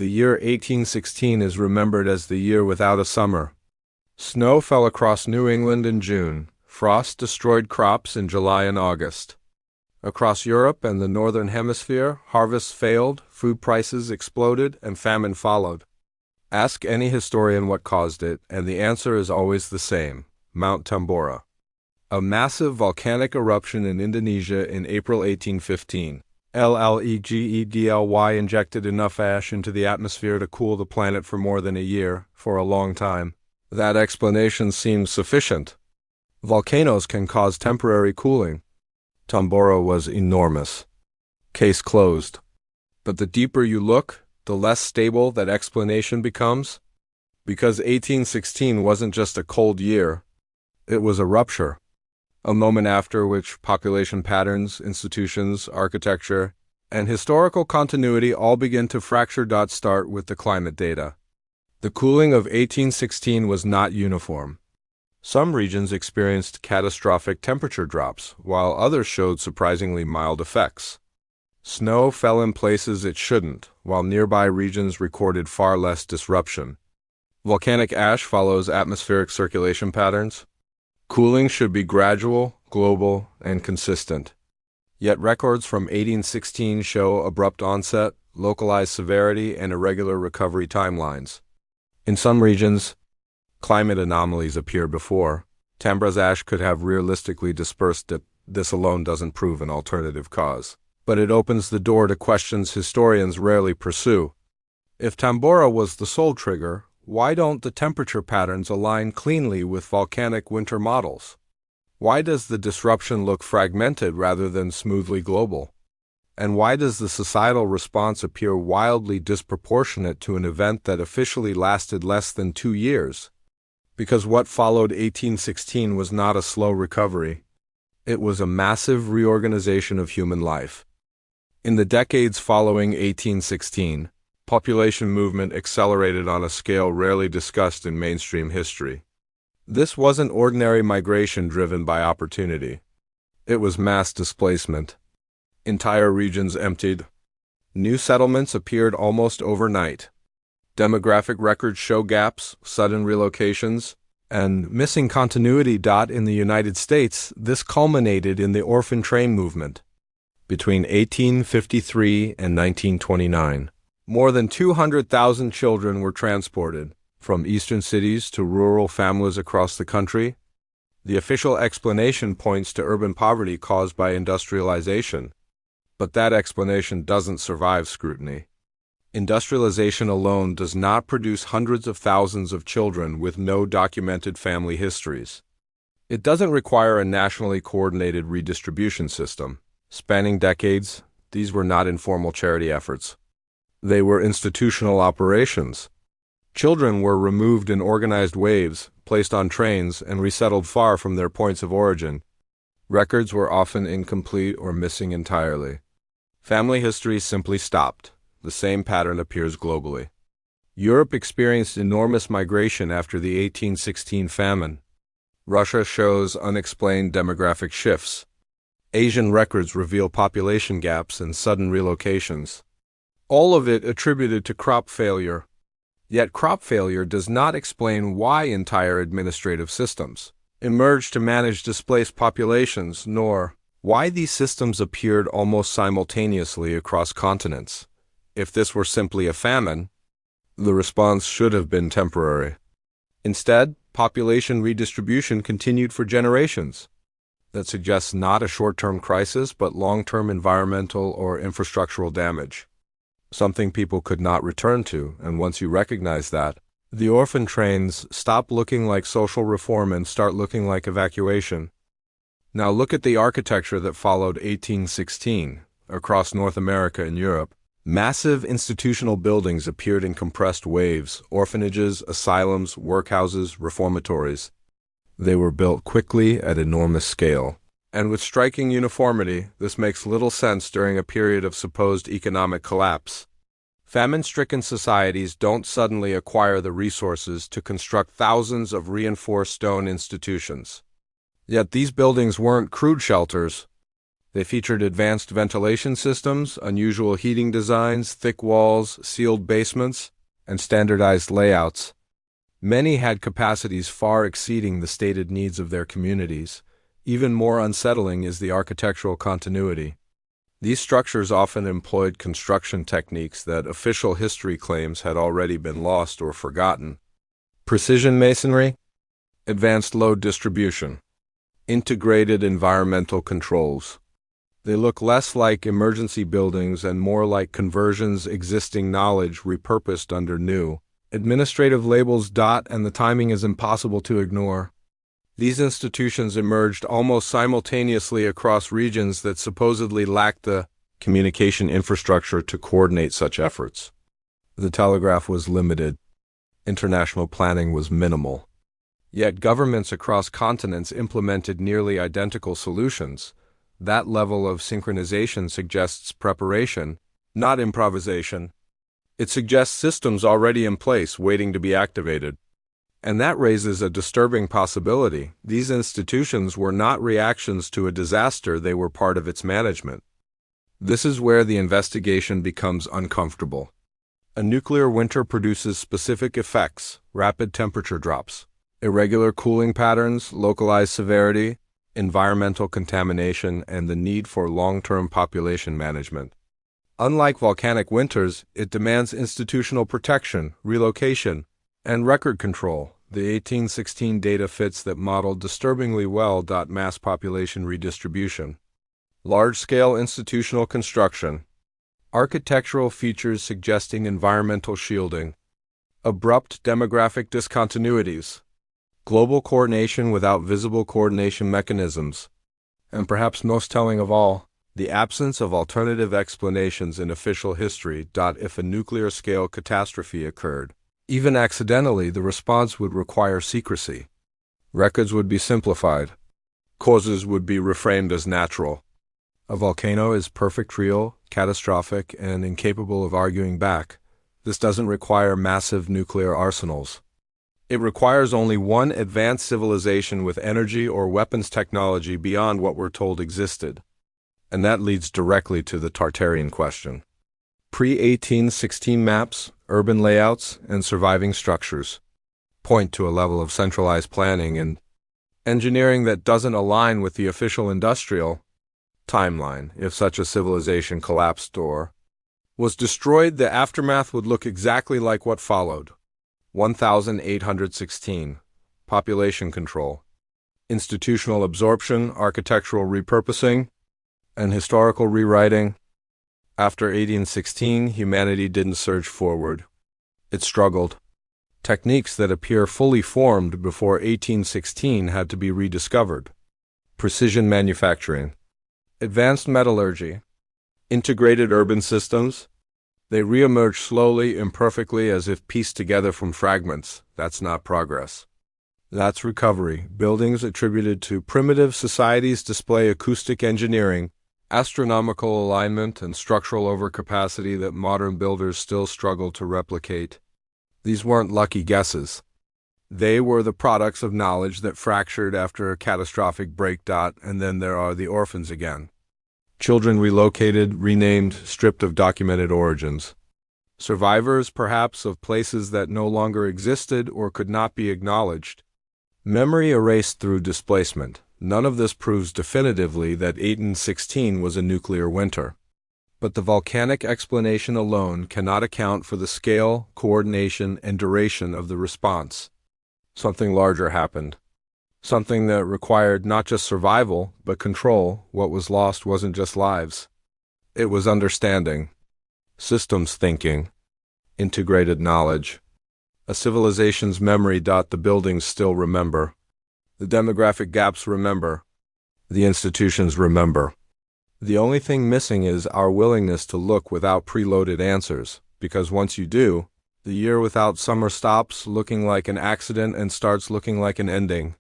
The year 1816 is remembered as the year without a summer. Snow fell across New England in June. Frost destroyed crops in July and August. Across Europe and the Northern Hemisphere, harvests failed, food prices exploded, and famine followed. Ask any historian what caused it, and the answer is always the same: Mount Tambora. A massive volcanic eruption in Indonesia in April 1815. LLEGEDLY injected enough ash into the atmosphere to cool the planet for more than a year, for a long time. That explanation seems sufficient. Volcanoes can cause temporary cooling. Tambora was enormous. Case closed. But the deeper you look, the less stable that explanation becomes. Because 1816 wasn't just a cold year, it was a rupture. A moment after which population patterns, institutions, architecture, and historical continuity all begin to fracture. Start with the climate data. The cooling of 1816 was not uniform. Some regions experienced catastrophic temperature drops, while others showed surprisingly mild effects. Snow fell in places it shouldn't, while nearby regions recorded far less disruption. Volcanic ash follows atmospheric circulation patterns. Cooling should be gradual, global, and consistent. Yet records from 1816 show abrupt onset, localized severity, and irregular recovery timelines. In some regions, climate anomalies appear before. Tambora's ash could have realistically dispersed it. This alone doesn't prove an alternative cause, but it opens the door to questions historians rarely pursue. If Tambora was the sole trigger, why don't the temperature patterns align cleanly with volcanic winter models? Why does the disruption look fragmented rather than smoothly global? And why does the societal response appear wildly disproportionate to an event that officially lasted less than 2 years? Because what followed 1816 was not a slow recovery. It was a massive reorganization of human life. In the decades following 1816, population movement accelerated on a scale rarely discussed in mainstream history. This wasn't ordinary migration driven by opportunity. It was mass displacement. Entire regions emptied. New settlements appeared almost overnight. Demographic records show gaps, sudden relocations, and missing continuity. In the United States, this culminated in the orphan train movement. Between 1853 and 1929, more than 200,000 children were transported, from eastern cities to rural families across the country. The official explanation points to urban poverty caused by industrialization, but that explanation doesn't survive scrutiny. Industrialization alone does not produce hundreds of thousands of children with no documented family histories. It doesn't require a nationally coordinated redistribution system. Spanning decades, these were not informal charity efforts. They were institutional operations. Children were removed in organized waves, placed on trains, and resettled far from their points of origin. Records were often incomplete or missing entirely. Family history simply stopped. The same pattern appears globally. Europe experienced enormous migration after the 1816 famine. Russia shows unexplained demographic shifts. Asian records reveal population gaps and sudden relocations. All of it attributed to crop failure. Yet crop failure does not explain why entire administrative systems emerged to manage displaced populations, nor why these systems appeared almost simultaneously across continents. If this were simply a famine, the response should have been temporary. Instead, population redistribution continued for generations. That suggests not a short-term crisis, but long-term environmental or infrastructural damage. Something people could not return to, and once you recognize that, the orphan trains stop looking like social reform and start looking like evacuation. Now look at the architecture that followed 1816 across North America and Europe. Massive institutional buildings appeared in compressed waves: orphanages, asylums, workhouses, reformatories. They were built quickly at enormous scale. And with striking uniformity, this makes little sense during a period of supposed economic collapse. Famine-stricken societies don't suddenly acquire the resources to construct thousands of reinforced stone institutions. Yet these buildings weren't crude shelters. They featured advanced ventilation systems, unusual heating designs, thick walls, sealed basements, and standardized layouts. Many had capacities far exceeding the stated needs of their communities. Even more unsettling is the architectural continuity. These structures often employed construction techniques that official history claims had already been lost or forgotten. Precision masonry, advanced load distribution, integrated environmental controls. They look less like emergency buildings and more like conversions existing knowledge repurposed under new administrative labels. And the timing is impossible to ignore. These institutions emerged almost simultaneously across regions that supposedly lacked the communication infrastructure to coordinate such efforts. The telegraph was limited. International planning was minimal. Yet governments across continents implemented nearly identical solutions. That level of synchronization suggests preparation, not improvisation. It suggests systems already in place waiting to be activated. And that raises a disturbing possibility. These institutions were not reactions to a disaster, they were part of its management. This is where the investigation becomes uncomfortable. A nuclear winter produces specific effects: rapid temperature drops, irregular cooling patterns, localized severity, environmental contamination, and the need for long-term population management. Unlike volcanic winters, it demands institutional protection, relocation, and record control. The 1816 data fits that model disturbingly well. Mass population redistribution, large-scale institutional construction, architectural features suggesting environmental shielding, abrupt demographic discontinuities, global coordination without visible coordination mechanisms, and perhaps most telling of all, the absence of alternative explanations in official history. If a nuclear-scale catastrophe occurred, even accidentally, the response would require secrecy. Records would be simplified. Causes would be reframed as natural. A volcano is perfect, real, catastrophic, and incapable of arguing back. This doesn't require massive nuclear arsenals. It requires only one advanced civilization with energy or weapons technology beyond what we're told existed. And that leads directly to the Tartarian question. Pre-1816 maps, urban layouts, and surviving structures point to a level of centralized planning and engineering that doesn't align with the official industrial timeline. If such a civilization collapsed or was destroyed, the aftermath would look exactly like what followed. 1816. Population control, institutional absorption, architectural repurposing, and historical rewriting. After 1816, humanity didn't surge forward. It struggled. Techniques that appear fully formed before 1816 had to be rediscovered. Precision manufacturing, advanced metallurgy, integrated urban systems. They reemerge slowly, imperfectly, as if pieced together from fragments. That's not progress. That's recovery. Buildings attributed to primitive societies display acoustic engineering, astronomical alignment, and structural overcapacity that modern builders still struggle to replicate. These weren't lucky guesses. They were the products of knowledge that fractured after a catastrophic break. And then there are the orphans again. Children relocated, renamed, stripped of documented origins. Survivors, perhaps, of places that no longer existed or could not be acknowledged. Memory erased through displacement. None of this proves definitively that 1816 was a nuclear winter. But the volcanic explanation alone cannot account for the scale, coordination, and duration of the response. Something larger happened. Something that required not just survival, but control. What was lost wasn't just lives. It was understanding, systems thinking, integrated knowledge. A civilization's memory. The buildings still remember. The demographic gaps remember. The institutions remember. The only thing missing is our willingness to look without preloaded answers, because once you do, the year without summer stops looking like an accident and starts looking like an ending.